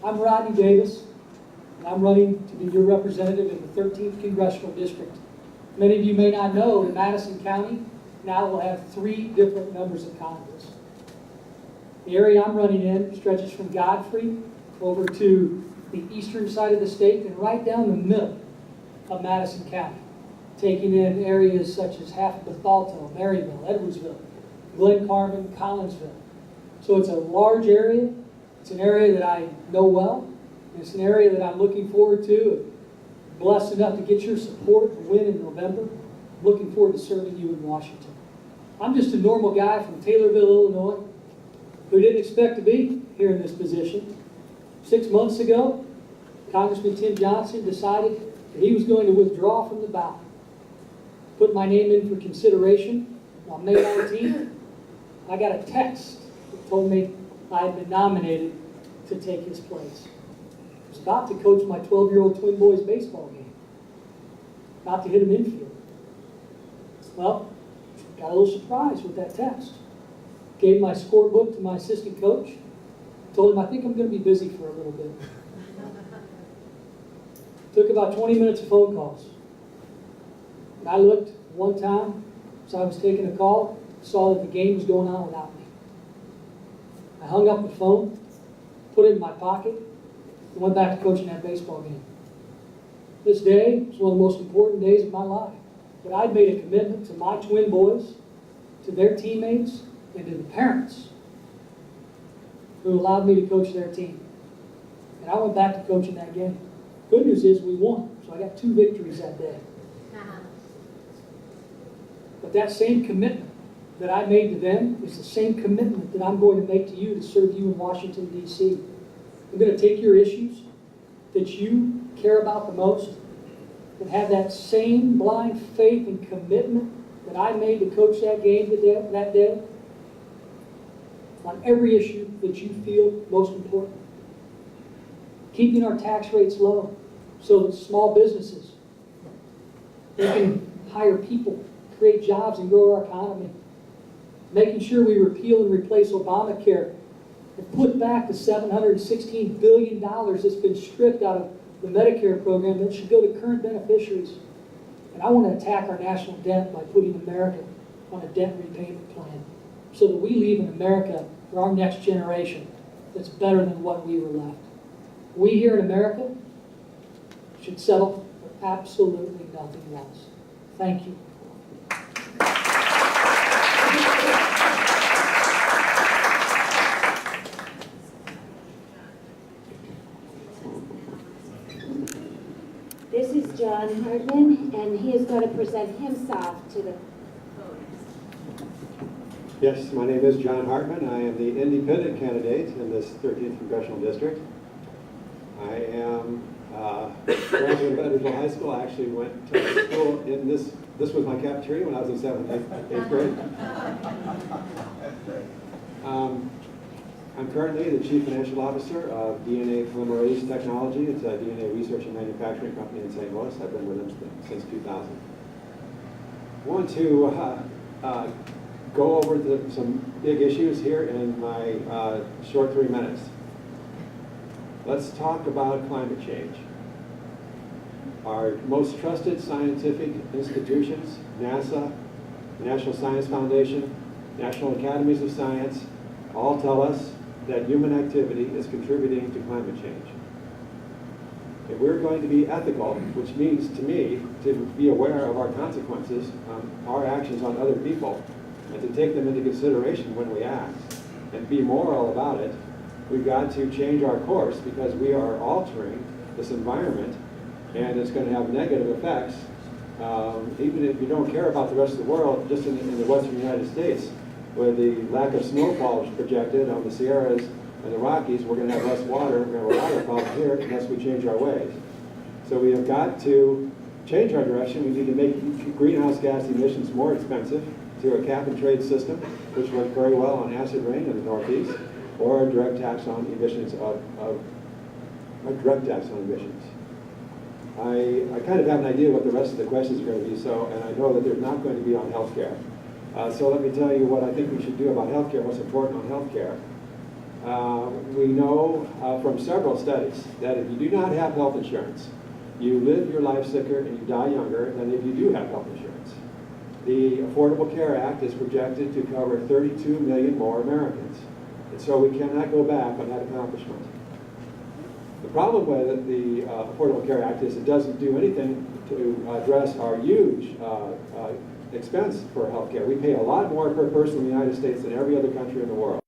I'm Rodney Davis, and I'm running to be your representative in the 13th Congressional District. Many of you may not know that Madison County now will have 3 different members of Congress. The area I'm running in stretches from Godfrey over to the eastern side of the state and right down the middle of Madison County, taking in areas such as half of Bethalto, Maryville, Edwardsville, Glen Carmen, Collinsville. So it's a large area. It's an area that I know well. And it's an area that I'm looking forward to. Blessed enough to get your support and win in November. Looking forward to serving you in Washington. I'm just a normal guy from Taylorville, Illinois, who didn't expect to be here in this position. 6 months ago, Congressman Tim Johnson decided that he was going to withdraw from the ballot. Put my name in for consideration. On May 19th, I got a text that told me I had been nominated to take his place. I was about to coach my 12-year-old twin boys baseball game. About to hit him infield. Well, got a little surprised with that text. Gave my scorebook to my assistant coach. Told him I think I'm going to be busy for a little bit. Took about 20 minutes of phone calls. And I looked one time as I was taking a call, saw that the game was going on without me. I hung up the phone, put it in my pocket, and went back to coaching that baseball game. This day was one of the most important days of my life. But I'd made a commitment to my twin boys, to their teammates, and to the parents who allowed me to coach their team. And I went back to coaching that game. Good news is we won, so I got 2 victories that day. But that same commitment that I made to them is the same commitment that I'm going to make to you to serve you in Washington, D.C. I'm going to take your issues that you care about the most and have that same blind faith and commitment that I made to coach that game that day on every issue that you feel most important. Keeping our tax rates low so that small businesses, they can hire people, create jobs, and grow our economy. Making sure we repeal and replace Obamacare and put back the $716 billion that's been stripped out of the Medicare program that should go to current beneficiaries. And I want to attack our national debt by putting America on a debt repayment plan so that we leave an America for our next generation that's better than what we were left. We here in America should settle for absolutely nothing less. Thank you. This is John Hartman, and he is going to present himself to the Yes, my name is John Hartman. I am the independent candidate in this 13th Congressional District. I am graduate of Edwardsville High School. I actually went to school in this was my cafeteria when I was in 7th, 8th grade. I'm currently the Chief Financial Officer of DNA Polymerase Technology. It's a DNA research and manufacturing company in St. Louis. I've been with them since 2000. I want to go over some big issues here in my short 3 minutes. Let's talk about climate change. Our most trusted scientific institutions, NASA, the National Science Foundation, National Academies of Science, all tell us that human activity is contributing to climate change. If we're going to be ethical, which means to me to be aware of our consequences, our actions on other people, and to take them into consideration when we act, and be moral about it, we've got to change our course because we are altering this environment, and it's going to have negative effects. Even if you don't care about the rest of the world, just in the western United States, where the lack of snowfall is projected on the Sierras and the Rockies, we're going to have less water, we're going to have a water problem here unless we change our ways. So we have got to change our direction. We need to make greenhouse gas emissions more expensive through a cap-and-trade system, which worked very well on acid rain in the Northeast, or a direct tax on emissions I kind of have an idea what the rest of the questions are going to be, and I know that they're not going to be on healthcare. So let me tell you what I think we should do about healthcare, what's important on healthcare. We know from several studies that if you do not have health insurance, you live your life sicker and you die younger than if you do have health insurance. The Affordable Care Act is projected to cover 32 million more Americans. And so we cannot go back on that accomplishment. The problem with the Affordable Care Act is it doesn't do anything to address our huge expense for health care. We pay a lot more per person in the United States than every other country in the world.